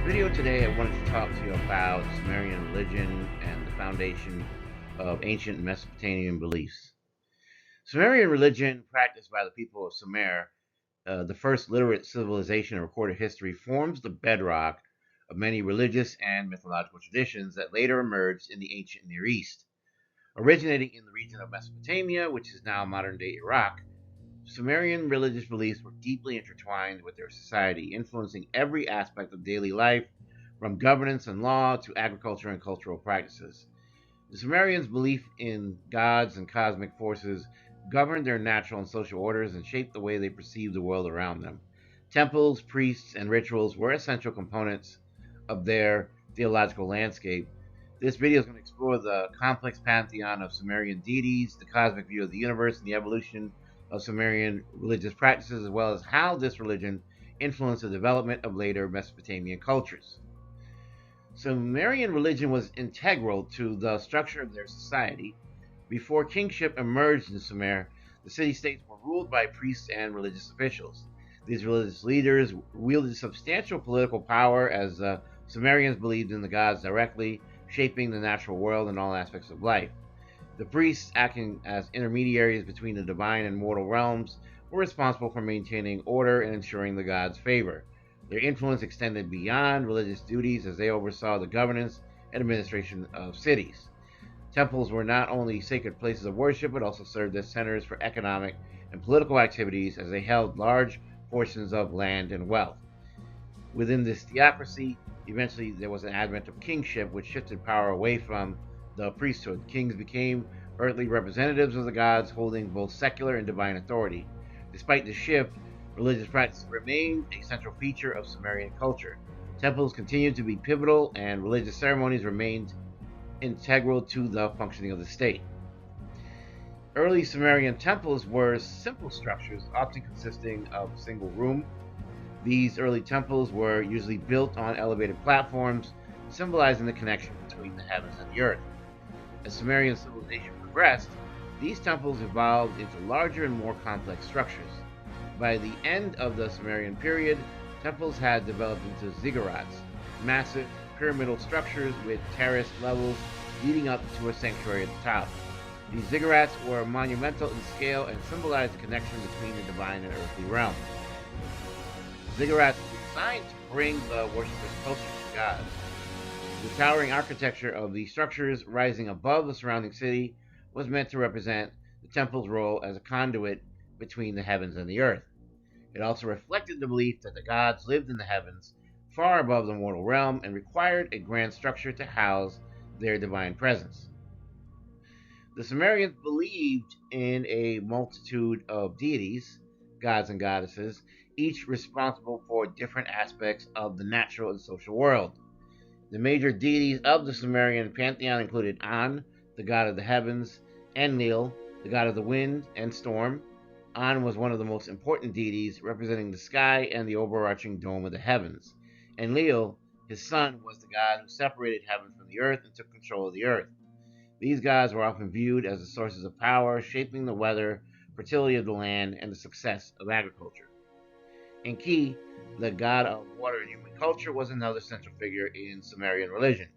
this video today, I wanted to talk to you about Sumerian religion and the foundation of ancient Mesopotamian beliefs. Sumerian religion, practiced by the people of Sumer, the first literate civilization in recorded history, forms the bedrock of many religious and mythological traditions that later emerged in the ancient Near East. Originating in the region of Mesopotamia, which is now modern-day Iraq, Sumerian religious beliefs were deeply intertwined with their society, influencing every aspect of daily life, from governance and law to agriculture and cultural practices. The Sumerians' belief in gods and cosmic forces governed their natural and social orders and shaped the way they perceived the world around them. Temples, priests, and rituals were essential components of their theological landscape. This video is going to explore the complex pantheon of Sumerian deities, the cosmic view of the universe, and the evolution of Sumerian religious practices, as well as how this religion influenced the development of later Mesopotamian cultures. Sumerian religion was integral to the structure of their society. Before kingship emerged in Sumer, the city-states were ruled by priests and religious officials. These religious leaders wielded substantial political power as the Sumerians believed in the gods directly, shaping the natural world and all aspects of life. The priests, acting as intermediaries between the divine and mortal realms, were responsible for maintaining order and ensuring the gods' favor. Their influence extended beyond religious duties as they oversaw the governance and administration of cities. Temples were not only sacred places of worship, but also served as centers for economic and political activities as they held large portions of land and wealth. Within this theocracy, eventually there was an advent of kingship, which shifted power away from the priesthood. Kings became earthly representatives of the gods, holding both secular and divine authority. Despite the shift, religious practices remained a central feature of Sumerian culture. Temples continued to be pivotal, and religious ceremonies remained integral to the functioning of the state. Early Sumerian temples were simple structures, often consisting of a single room. These early temples were usually built on elevated platforms, symbolizing the connection between the heavens and the earth. As Sumerian civilization progressed, these temples evolved into larger and more complex structures. By the end of the Sumerian period, temples had developed into ziggurats, massive pyramidal structures with terraced levels leading up to a sanctuary at the top. These ziggurats were monumental in scale and symbolized the connection between the divine and earthly realm. Ziggurats were designed to bring the worshippers closer to God. The towering architecture of these structures, rising above the surrounding city, was meant to represent the temple's role as a conduit between the heavens and the earth. It also reflected the belief that the gods lived in the heavens, far above the mortal realm, and required a grand structure to house their divine presence. The Sumerians believed in a multitude of deities, gods and goddesses, each responsible for different aspects of the natural and social world. The major deities of the Sumerian pantheon included An, the god of the heavens, Enlil, the god of the wind and storm. An was one of the most important deities, representing the sky and the overarching dome of the heavens. Enlil, his son, was the god who separated heaven from the earth and took control of the earth. These gods were often viewed as the sources of power, shaping the weather, fertility of the land, and the success of agriculture. Enki, the god of water and human culture, was another central figure in Sumerian religion.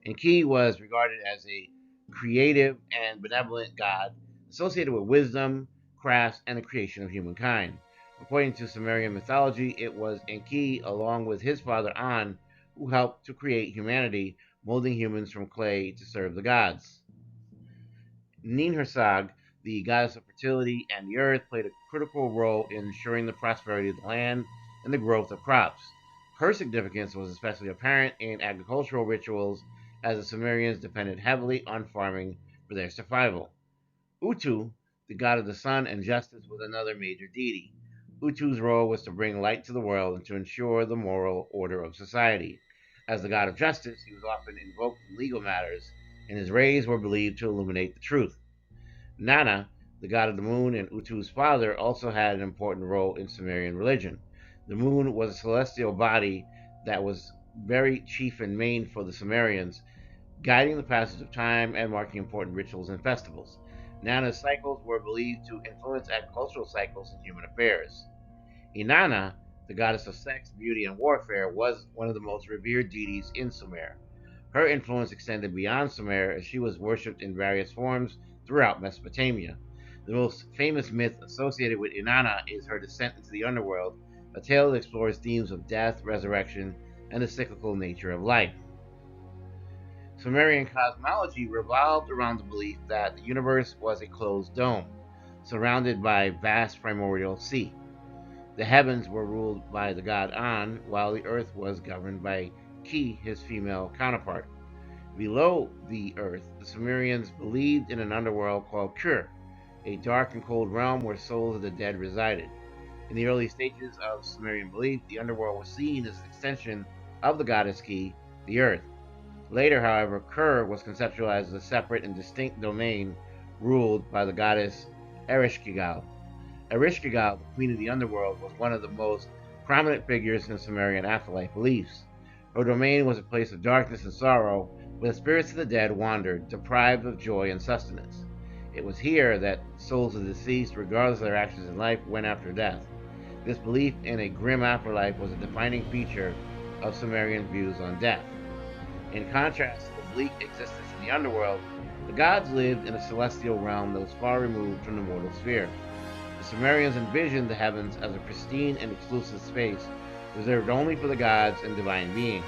Enki was regarded as a creative and benevolent god associated with wisdom, crafts, and the creation of humankind. According to Sumerian mythology, it was Enki, along with his father An, who helped to create humanity, molding humans from clay to serve the gods. Ninhursag, the goddess of fertility and the earth, played a critical role in ensuring the prosperity of the land and the growth of crops. Her significance was especially apparent in agricultural rituals, as the Sumerians depended heavily on farming for their survival. Utu, the god of the sun and justice, was another major deity. Utu's role was to bring light to the world and to ensure the moral order of society. As the god of justice, he was often invoked in legal matters, and his rays were believed to illuminate the truth. Nana, the god of the moon and Utu's father, also had an important role in Sumerian religion. The moon was a celestial body that was very chief and main for the Sumerians, guiding the passage of time and marking important rituals and festivals. Nana's cycles were believed to influence agricultural cycles and human affairs. Inanna, the goddess of sex, beauty, and warfare, was one of the most revered deities in Sumer. Her influence extended beyond Sumer as she was worshipped in various forms throughout Mesopotamia. The most famous myth associated with Inanna is her descent into the underworld, a tale that explores themes of death, resurrection, and the cyclical nature of life. Sumerian cosmology revolved around the belief that the universe was a closed dome, surrounded by vast primordial sea. The heavens were ruled by the god An, while the earth was governed by Ki, his female counterpart. Below the earth, the Sumerians believed in an underworld called Kur, a dark and cold realm where souls of the dead resided. In the early stages of Sumerian belief, the underworld was seen as an extension of the goddess Ki, the earth. Later, however, Kur was conceptualized as a separate and distinct domain ruled by the goddess Ereshkigal. Ereshkigal, the queen of the underworld, was one of the most prominent figures in Sumerian afterlife beliefs. Her domain was a place of darkness and sorrow, where the spirits of the dead wandered, deprived of joy and sustenance. It was here that souls of the deceased, regardless of their actions in life, went after death. This belief in a grim afterlife was a defining feature of Sumerian views on death. In contrast to the bleak existence in the underworld, the gods lived in a celestial realm that was far removed from the mortal sphere. The Sumerians envisioned the heavens as a pristine and exclusive space reserved only for the gods and divine beings.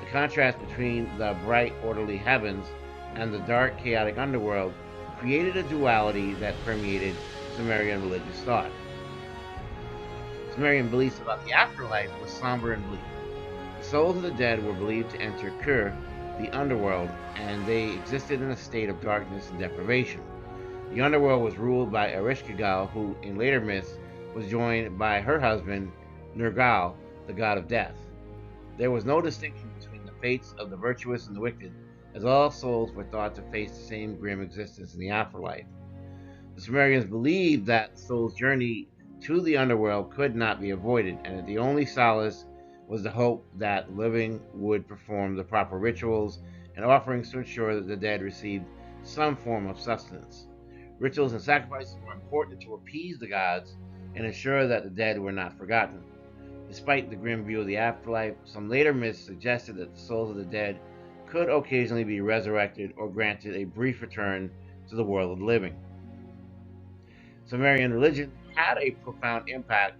The contrast between the bright, orderly heavens and the dark, chaotic underworld created a duality that permeated Sumerian religious thought. Sumerian beliefs about the afterlife were somber and bleak. The souls of the dead were believed to enter Kur, the underworld, and they existed in a state of darkness and deprivation. The underworld was ruled by Ereshkigal, who in later myths was joined by her husband Nergal, the god of death. There was no distinction between the fates of the virtuous and the wicked, as all souls were thought to face the same grim existence in the afterlife. The Sumerians believed that the soul's journey to the underworld could not be avoided, and that the only solace was the hope that living would perform the proper rituals and offerings to ensure that the dead received some form of sustenance. Rituals and sacrifices were important to appease the gods and ensure that the dead were not forgotten. Despite the grim view of the afterlife, some later myths suggested that the souls of the dead could occasionally be resurrected or granted a brief return to the world of the living. Sumerian religion had a profound impact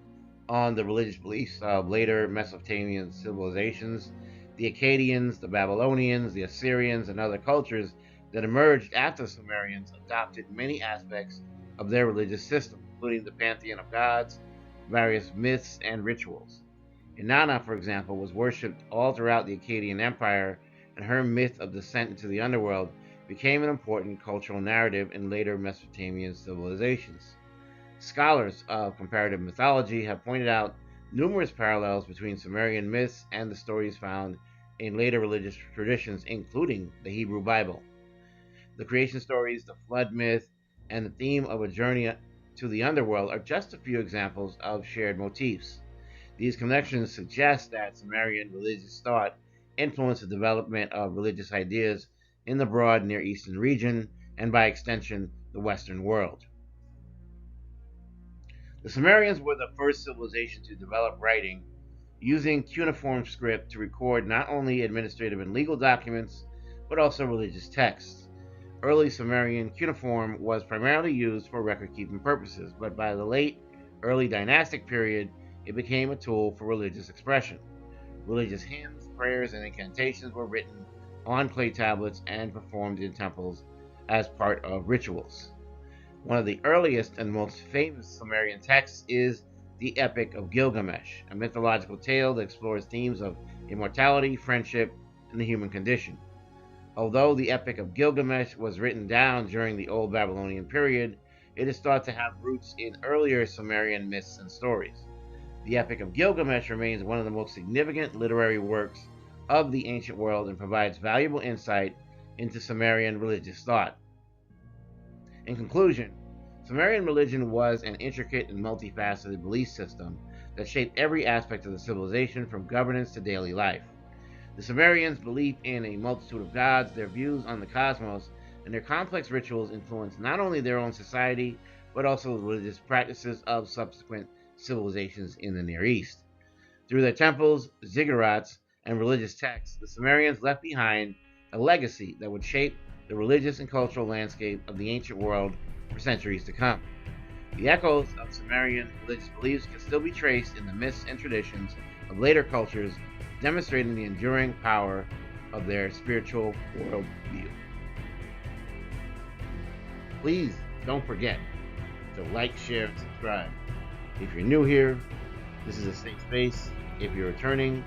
on the religious beliefs of later Mesopotamian civilizations. The Akkadians, the Babylonians, the Assyrians, and other cultures that emerged after the Sumerians adopted many aspects of their religious system, including the Pantheon of gods, various myths, and rituals. Inanna, for example, was worshipped all throughout the Akkadian Empire, and her myth of descent into the underworld became an important cultural narrative in later Mesopotamian civilizations. Scholars of comparative mythology have pointed out numerous parallels between Sumerian myths and the stories found in later religious traditions, including the Hebrew Bible. The creation stories, the flood myth, and the theme of a journey to the underworld are just a few examples of shared motifs. These connections suggest that Sumerian religious thought influenced the development of religious ideas in the broad Near Eastern region and, by extension, the Western world. The Sumerians were the first civilization to develop writing using cuneiform script to record not only administrative and legal documents, but also religious texts. Early Sumerian cuneiform was primarily used for record-keeping purposes, but by the late early dynastic period, it became a tool for religious expression. Religious hymns, prayers, and incantations were written on clay tablets and performed in temples as part of rituals. One of the earliest and most famous Sumerian texts is the Epic of Gilgamesh, a mythological tale that explores themes of immortality, friendship, and the human condition. Although the Epic of Gilgamesh was written down during the Old Babylonian period, it is thought to have roots in earlier Sumerian myths and stories. The Epic of Gilgamesh remains one of the most significant literary works of the ancient world and provides valuable insight into Sumerian religious thought. In conclusion, Sumerian religion was an intricate and multifaceted belief system that shaped every aspect of the civilization from governance to daily life. The Sumerians' belief in a multitude of gods, their views on the cosmos, and their complex rituals influenced not only their own society, but also the religious practices of subsequent civilizations in the Near East. Through their temples, ziggurats, and religious texts, the Sumerians left behind a legacy that would shape the religious and cultural landscape of the ancient world for centuries to come. The echoes of Sumerian religious beliefs can still be traced in the myths and traditions of later cultures, demonstrating the enduring power of their spiritual worldview. Please don't forget to like, share, and subscribe. If you're new here, this is a safe space. If you're returning,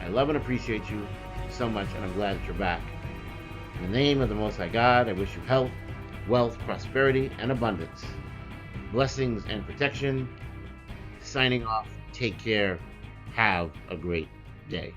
I love and appreciate you so much, and I'm glad that you're back. In the name of the Most High God, I wish you health, wealth, prosperity, and abundance. Blessings and protection. Signing off. Take care. Have a great day.